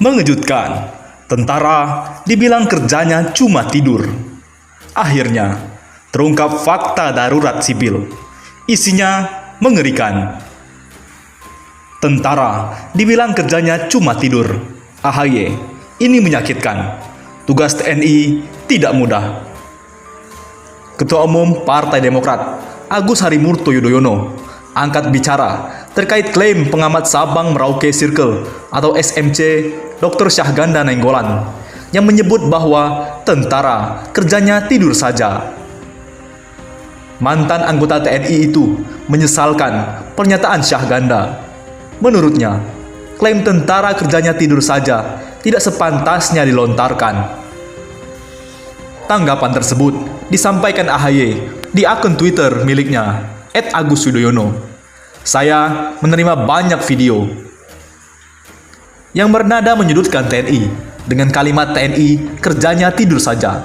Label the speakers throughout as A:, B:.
A: Mengejutkan, tentara dibilang kerjanya cuma tidur. Akhirnya, terungkap fakta darurat sipil. Isinya mengerikan. Tentara dibilang kerjanya cuma tidur. AHY, ini menyakitkan. Tugas TNI tidak mudah. Ketua Umum Partai Demokrat, Agus Harimurti Yudhoyono, angkat bicara terkait klaim pengamat Sabang Merauke Circle atau SMC Dr. Syahganda Nainggolan yang menyebut bahwa tentara kerjanya tidur saja. Mantan anggota TNI itu menyesalkan pernyataan Syahganda. Menurutnya, klaim tentara kerjanya tidur saja tidak sepantasnya dilontarkan. Tanggapan tersebut disampaikan AHY di akun Twitter miliknya @AgusYudhoyono. Saya menerima banyak video yang bernada menyudutkan TNI dengan kalimat TNI kerjanya tidur saja.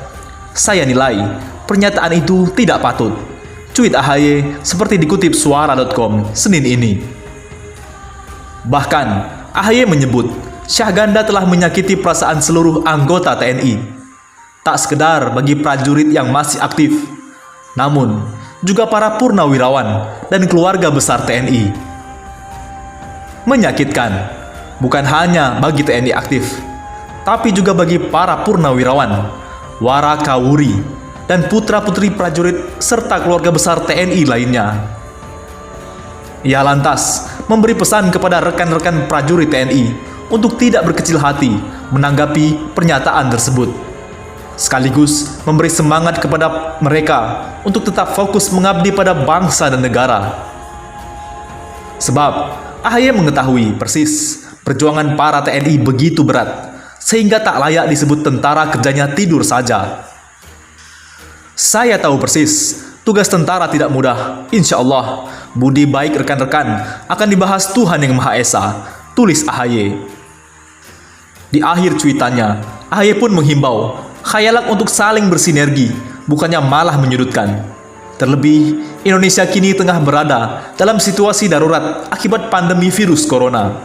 A: Saya nilai pernyataan itu tidak patut. Tweet AHY seperti dikutip suara.com Senin ini. Bahkan AHY menyebut Syahganda telah menyakiti perasaan seluruh anggota TNI. Tak sekedar bagi prajurit yang masih aktif, namun juga para purnawirawan dan keluarga besar TNI. Menyakitkan bukan hanya bagi TNI aktif, tapi juga bagi para purnawirawan, warakawuri, dan putra-putri prajurit serta keluarga besar TNI lainnya. Ia lantas memberi pesan kepada rekan-rekan prajurit TNI untuk tidak berkecil hati menanggapi pernyataan tersebut, sekaligus memberi semangat kepada mereka untuk tetap fokus mengabdi pada bangsa dan negara. Sebab AHY mengetahui persis perjuangan para TNI begitu berat, sehingga tak layak disebut tentara kerjanya tidur saja. Saya tahu persis, tugas tentara tidak mudah. Insya Allah, budi baik rekan-rekan akan dibahas Tuhan Yang Maha Esa, tulis AHY. Di akhir cuitannya, AHY pun menghimbau khayalak untuk saling bersinergi, bukannya malah menyudutkan. Terlebih, Indonesia kini tengah berada dalam situasi darurat akibat pandemi virus corona.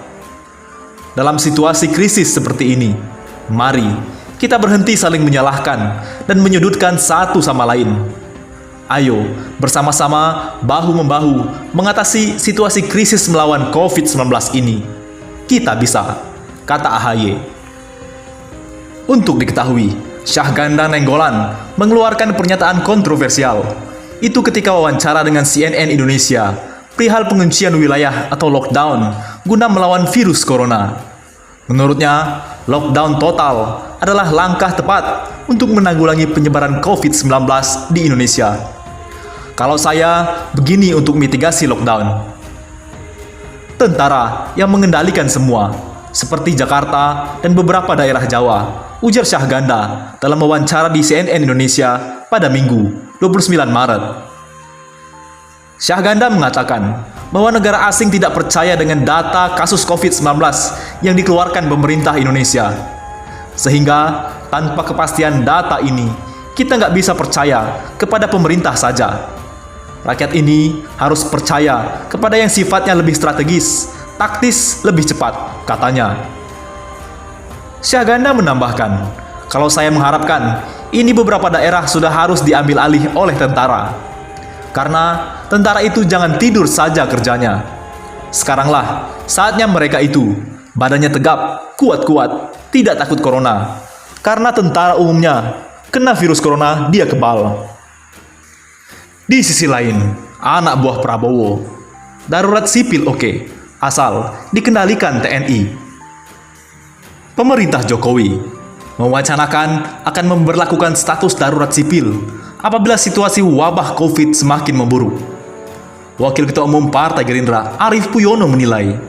A: Dalam situasi krisis seperti ini, mari kita berhenti saling menyalahkan dan menyudutkan satu sama lain. Ayo bersama-sama bahu-membahu mengatasi situasi krisis melawan COVID-19 ini. Kita bisa, kata AHY. Untuk diketahui, Syahganda Nainggolan mengeluarkan pernyataan kontroversial. Itu ketika wawancara dengan CNN Indonesia perihal penguncian wilayah atau lockdown guna melawan virus corona. Menurutnya, lockdown total adalah langkah tepat untuk menanggulangi penyebaran COVID-19 di Indonesia. Kalau saya begini untuk mitigasi lockdown. Tentara yang mengendalikan semua, seperti Jakarta dan beberapa daerah Jawa, ujar Syahganda dalam wawancara di CNN Indonesia pada Minggu, 29 Maret. Syahganda mengatakan bahwa negara asing tidak percaya dengan data kasus COVID-19 yang dikeluarkan pemerintah Indonesia. Sehingga tanpa kepastian data ini, kita nggak bisa percaya kepada pemerintah saja. Rakyat ini harus percaya kepada yang sifatnya lebih strategis, taktis, lebih cepat, katanya. Syahganda menambahkan, kalau saya mengharapkan, ini beberapa daerah sudah harus diambil alih oleh tentara. Karena tentara itu jangan tidur saja kerjanya. Sekaranglah saatnya mereka itu, badannya tegap, kuat-kuat, tidak takut corona. Karena tentara umumnya, kena virus corona, dia kebal. Di sisi lain, anak buah Prabowo, darurat sipil oke, asal dikendalikan TNI. Pemerintah Jokowi mewacanakan akan memberlakukan status darurat sipil apabila situasi wabah COVID semakin memburuk. Wakil Ketua Umum Partai Gerindra Arief Puyono menilai,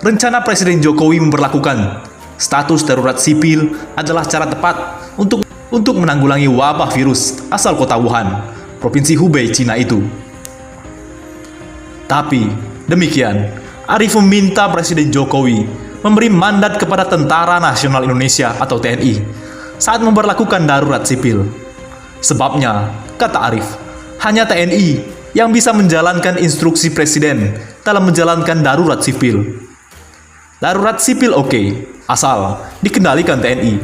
A: rencana Presiden Jokowi memberlakukan status darurat sipil adalah cara tepat untuk menanggulangi wabah virus asal kota Wuhan, Provinsi Hubei, Cina itu. Tapi, demikian, Arief meminta Presiden Jokowi memberi mandat kepada Tentara Nasional Indonesia atau TNI saat memberlakukan darurat sipil. Sebabnya, kata Arief, hanya TNI yang bisa menjalankan instruksi Presiden dalam menjalankan darurat sipil. Darurat sipil oke, asal dikendalikan TNI.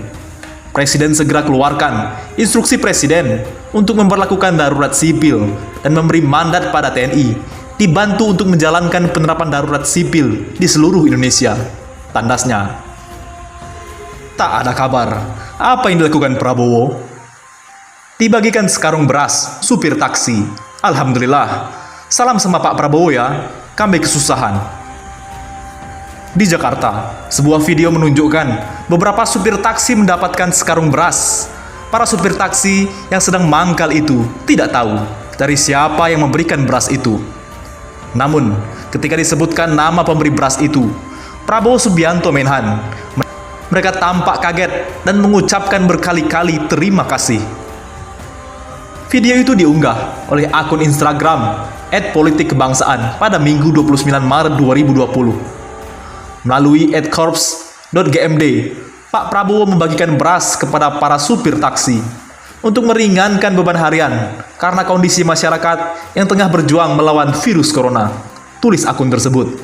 A: Presiden segera keluarkan instruksi presiden untuk memperlakukan darurat sipil dan memberi mandat pada TNI dibantu untuk menjalankan penerapan darurat sipil di seluruh Indonesia. Tandasnya, tak ada kabar apa yang dilakukan Prabowo. Dibagikan sekarung beras supir taksi. Alhamdulillah, salam sama Pak Prabowo ya, kami kesusahan. Di Jakarta, sebuah video menunjukkan beberapa supir taksi mendapatkan sekarung beras. Para supir taksi yang sedang mangkal itu tidak tahu dari siapa yang memberikan beras itu. Namun, ketika disebutkan nama pemberi beras itu, Prabowo Subianto Menhan, mereka tampak kaget dan mengucapkan berkali-kali terima kasih. Video itu diunggah oleh akun Instagram @politikkebangsaan pada Minggu 29 Maret 2020. Melalui @korps.gmd, Pak Prabowo membagikan beras kepada para supir taksi untuk meringankan beban harian karena kondisi masyarakat yang tengah berjuang melawan virus corona, tulis akun tersebut.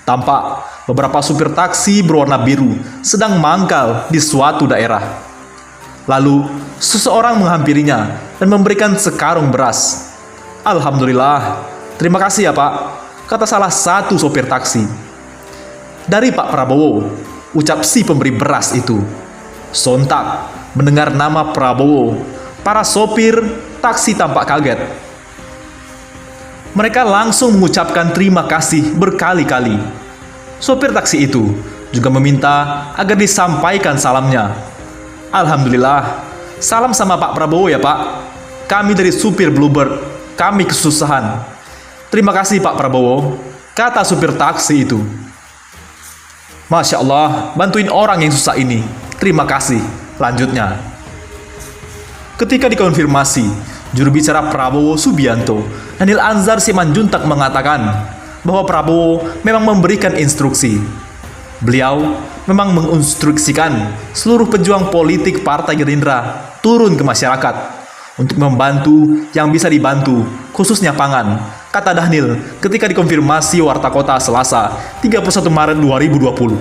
A: Tampak beberapa supir taksi berwarna biru sedang mangkal di suatu daerah. Lalu, seseorang menghampirinya dan memberikan sekarung beras. Alhamdulillah, terima kasih ya Pak, kata salah satu sopir taksi. Dari Pak Prabowo, ucap si pemberi beras itu. Sontak mendengar nama Prabowo, para sopir taksi tampak kaget. Mereka langsung mengucapkan terima kasih berkali-kali. Sopir taksi itu juga meminta agar disampaikan salamnya. Alhamdulillah, salam sama Pak Prabowo ya Pak. Kami dari supir Bluebird, kami kesusahan. Terima kasih Pak Prabowo, kata supir taksi itu. Masya Allah, bantuin orang yang susah ini. Terima kasih. Lanjutnya, ketika dikonfirmasi, juru bicara Prabowo Subianto, Daniel Anzar Simanjuntak mengatakan bahwa Prabowo memang memberikan instruksi. Beliau memang menginstruksikan seluruh pejuang politik Partai Gerindra turun ke masyarakat untuk membantu yang bisa dibantu, khususnya pangan, kata Dhanil ketika dikonfirmasi Warta Kota Selasa 31 Maret 2020.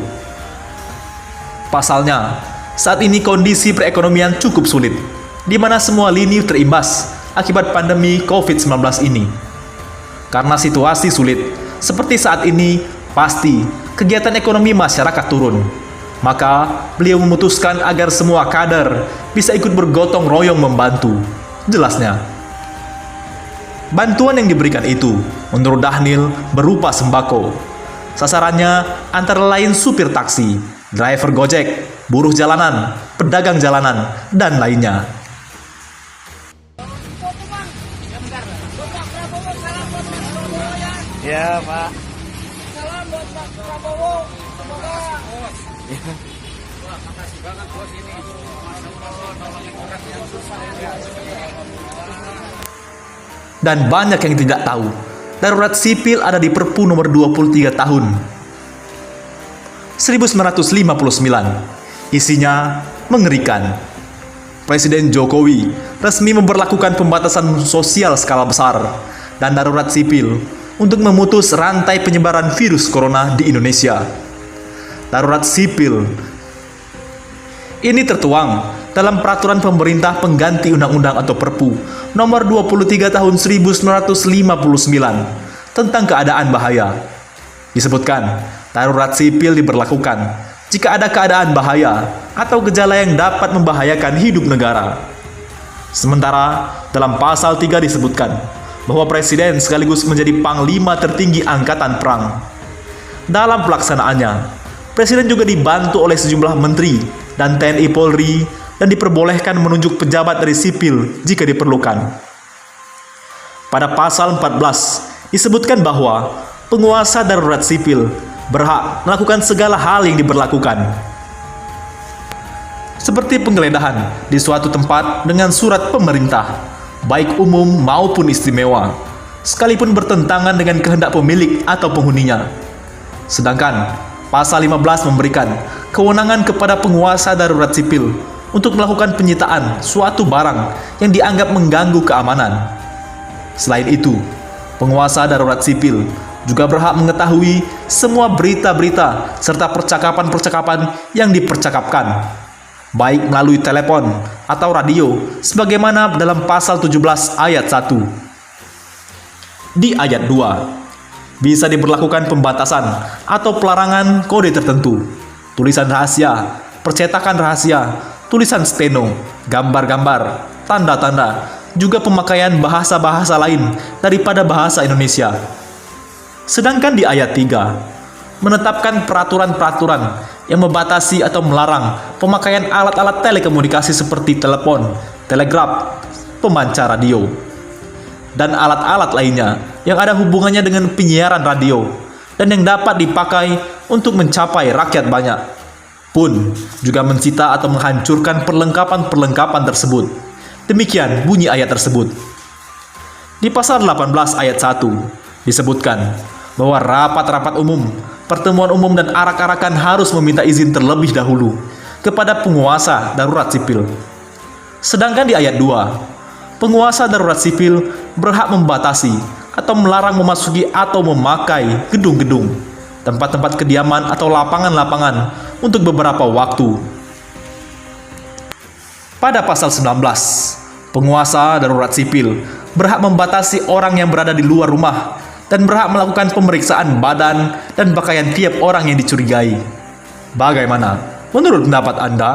A: Pasalnya, saat ini kondisi perekonomian cukup sulit, di mana semua lini terimbas akibat pandemi COVID-19 ini. Karena situasi sulit, seperti saat ini, pasti kegiatan ekonomi masyarakat turun. Maka, beliau memutuskan agar semua kader bisa ikut bergotong royong membantu. Jelasnya, bantuan yang diberikan itu, menurut Dhanil, berupa sembako. Sasarannya antara lain supir taksi, driver Gojek, buruh jalanan, pedagang jalanan, dan lainnya.
B: Ya, Pak.
C: Salam buat Pak Prabowo. Semoga
B: Wah, makasih banget bos ini. Masya Allah, nolongin orang yang susah ya.
A: Dan banyak yang tidak tahu, darurat sipil ada di Perpu nomor 23 tahun 1959. Isinya mengerikan. Presiden Jokowi resmi memberlakukan pembatasan sosial skala besar dan darurat sipil untuk memutus rantai penyebaran virus corona di Indonesia. Darurat sipil ini tertuang dalam peraturan pemerintah pengganti undang-undang atau Perpu nomor 23 tahun 1959 tentang keadaan bahaya. Disebutkan, darurat sipil diberlakukan jika ada keadaan bahaya atau gejala yang dapat membahayakan hidup negara. Sementara dalam pasal 3 disebutkan bahwa presiden sekaligus menjadi panglima tertinggi angkatan perang. Dalam pelaksanaannya, presiden juga dibantu oleh sejumlah menteri dan TNI Polri dan diperbolehkan menunjuk pejabat dari sipil jika diperlukan. Pada pasal 14 disebutkan bahwa penguasa darurat sipil berhak melakukan segala hal yang diberlakukan, seperti penggeledahan di suatu tempat dengan surat pemerintah, baik umum maupun istimewa, sekalipun bertentangan dengan kehendak pemilik atau penghuninya. Sedangkan pasal 15 memberikan kewenangan kepada penguasa darurat sipil untuk melakukan penyitaan suatu barang yang dianggap mengganggu keamanan. Selain itu, penguasa darurat sipil juga berhak mengetahui semua berita-berita serta percakapan-percakapan yang dipercakapkan, baik melalui telepon atau radio, sebagaimana dalam pasal 17 ayat 1. Di ayat 2, bisa diberlakukan pembatasan atau pelarangan kode tertentu, tulisan rahasia, percetakan rahasia, tulisan steno, gambar-gambar, tanda-tanda, juga pemakaian bahasa-bahasa lain daripada bahasa Indonesia. Sedangkan di ayat 3, menetapkan peraturan-peraturan yang membatasi atau melarang pemakaian alat-alat telekomunikasi seperti telepon, telegraf, pemancar radio, dan alat-alat lainnya yang ada hubungannya dengan penyiaran radio dan yang dapat dipakai untuk mencapai rakyat banyak, pun juga mencita atau menghancurkan perlengkapan-perlengkapan tersebut. Demikian bunyi ayat tersebut. Di pasal 18 ayat 1 disebutkan bahwa rapat-rapat umum, pertemuan umum dan arak-arakan harus meminta izin terlebih dahulu kepada penguasa darurat sipil. Sedangkan di ayat 2, penguasa darurat sipil berhak membatasi atau melarang memasuki atau memakai gedung-gedung, tempat-tempat kediaman atau lapangan-lapangan untuk beberapa waktu. Pada pasal 19, penguasa darurat sipil berhak membatasi orang yang berada di luar rumah dan berhak melakukan pemeriksaan badan dan pakaian tiap orang yang dicurigai. Bagaimana menurut pendapat Anda?